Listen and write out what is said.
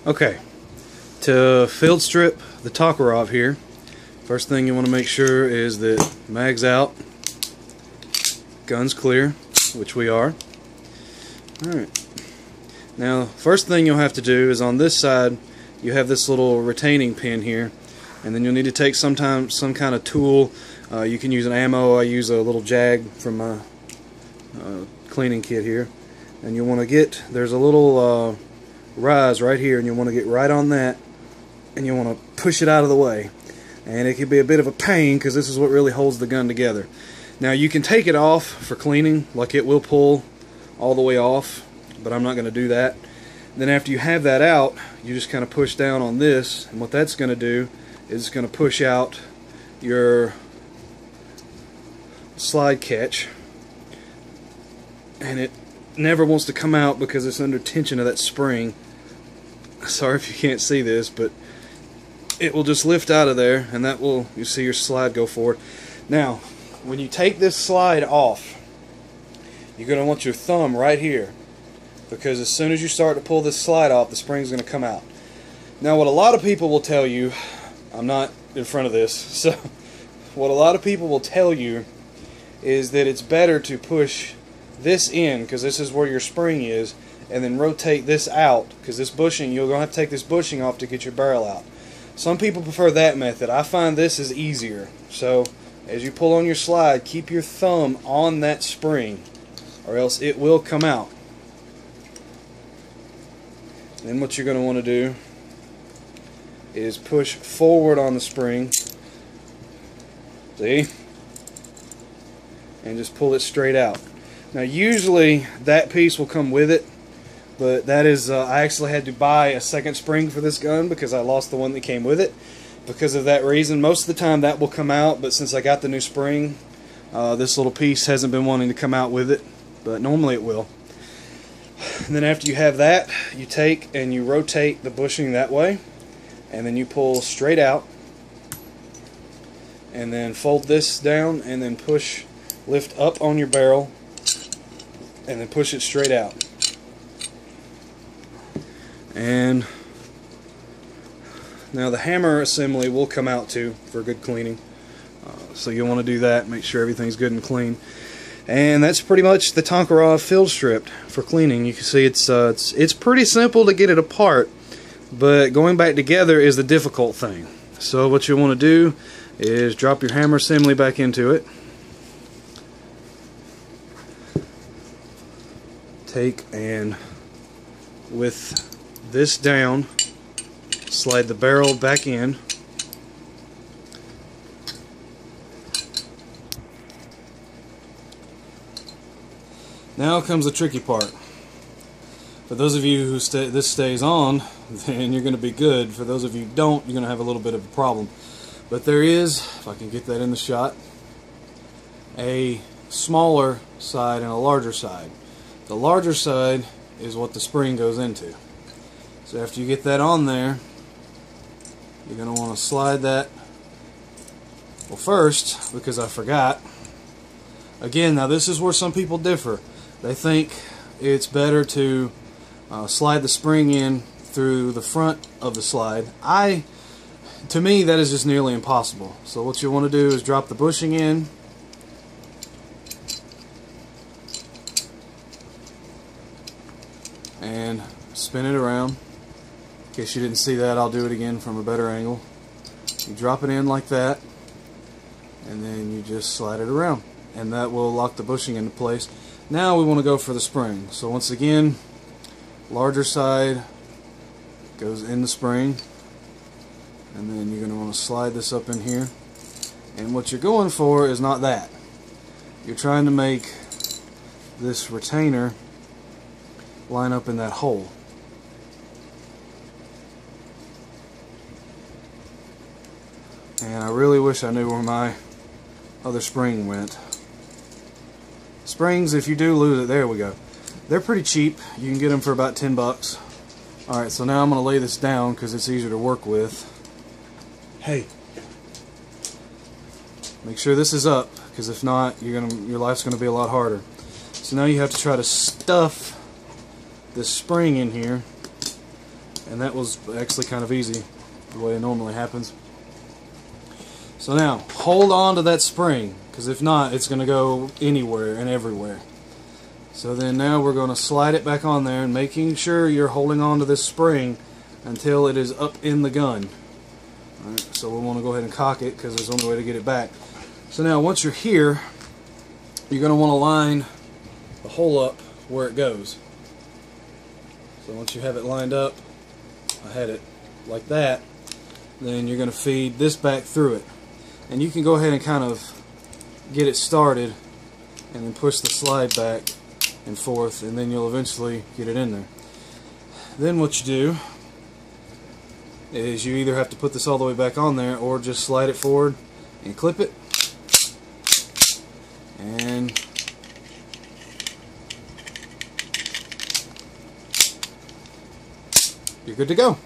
Okay, to field strip the Tokarev here, first thing you want to make sure is that mag's out, gun's clear, which we are. Alright, now first thing you'll have to do is on this side you have this little retaining pin here, and then you'll need to take some kind of tool. You can use an ammo. I use a little jag from my cleaning kit here, and you'll want to get, there's a little rise right here, and you want to get right on that, and you want to push it out of the way. And it can be a bit of a pain because this is what really holds the gun together. Now you can take it off for cleaning, like it will pull all the way off, but I'm not going to do that. Then after you have that out, you just kind of push down on this, and what that's going to do is it's going to push out your slide catch, and it never wants to come out because it's under tension of that spring. Sorry if you can't see this, but it will just lift out of there, and that will, you see your slide go forward. Now when you take this slide off, you're going to want your thumb right here, because as soon as you start to pull this slide off, the spring's going to come out. Now what a lot of people will tell you, I'm not in front of this, so what a lot of people will tell you is that it's better to push this in, because this is where your spring is, and then rotate this out, because this bushing, you're going to have to take this bushing off to get your barrel out. Some people prefer that method. I find this is easier. So as you pull on your slide, keep your thumb on that spring, or else it will come out. Then what you're going to want to do is push forward on the spring, see, and just pull it straight out. Now usually that piece will come with it, but that is, I actually had to buy a second spring for this gun because I lost the one that came with it. Because of that reason, most of the time that will come out, but since I got the new spring, this little piece hasn't been wanting to come out with it, but normally it will. And then after you have that, you take and you rotate the bushing that way, and then you pull straight out, and then fold this down, and then lift up on your barrel, and then push it straight out. And now the hammer assembly will come out too for good cleaning, so you'll want to do that, make sure everything's good and clean. And that's pretty much the Tokarev field stripped for cleaning. You can see it's pretty simple to get it apart, but going back together is the difficult thing. So what you want to do is drop your hammer assembly back into it, take and with this down, slide the barrel back in, now comes the tricky part. For those of you who this stays on, then you're going to be good. For those of you who don't, you're going to have a little bit of a problem. But there is, if I can get that in the shot, a smaller side and a larger side. The larger side is what the spring goes into. So after you get that on there, you're going to want to slide that. Well, first, because I forgot, again, now this is where some people differ. They think it's better to slide the spring in through the front of the slide. To me, that is just nearly impossible. So what you want to do is drop the bushing in, and spin it around. In case you didn't see that, I'll do it again from a better angle. You drop it in like that, and then you just slide it around, and that will lock the bushing into place. Now we want to go for the spring. So once again, larger side goes in the spring, and then you're going to want to slide this up in here. And what you're going for is not that. You're trying to make this retainer line up in that hole. And I really wish I knew where my other spring went. Springs, if you do lose it, there we go. They're pretty cheap. You can get them for about 10 bucks. Alright, so now I'm going to lay this down because it's easier to work with. Hey, make sure this is up, because if not, your life's going to be a lot harder. So now you have to try to stuff this spring in here And that was actually kind of easy, the way it normally happens. So now, hold on to that spring, because if not, it's going to go anywhere and everywhere. So then now we're going to slide it back on there, and making sure you're holding on to this spring until it is up in the gun. Alright, so we want to go ahead and cock it, because there's only way to get it back. So now, once you're here, you're going to want to line the hole up where it goes. So once you have it lined up, I had it like that, then you're going to feed this back through it. And you can go ahead and kind of get it started and then push the slide back and forth, and then you'll eventually get it in there. Then what you do is you either have to put this all the way back on there or just slide it forward and clip it, and you're good to go.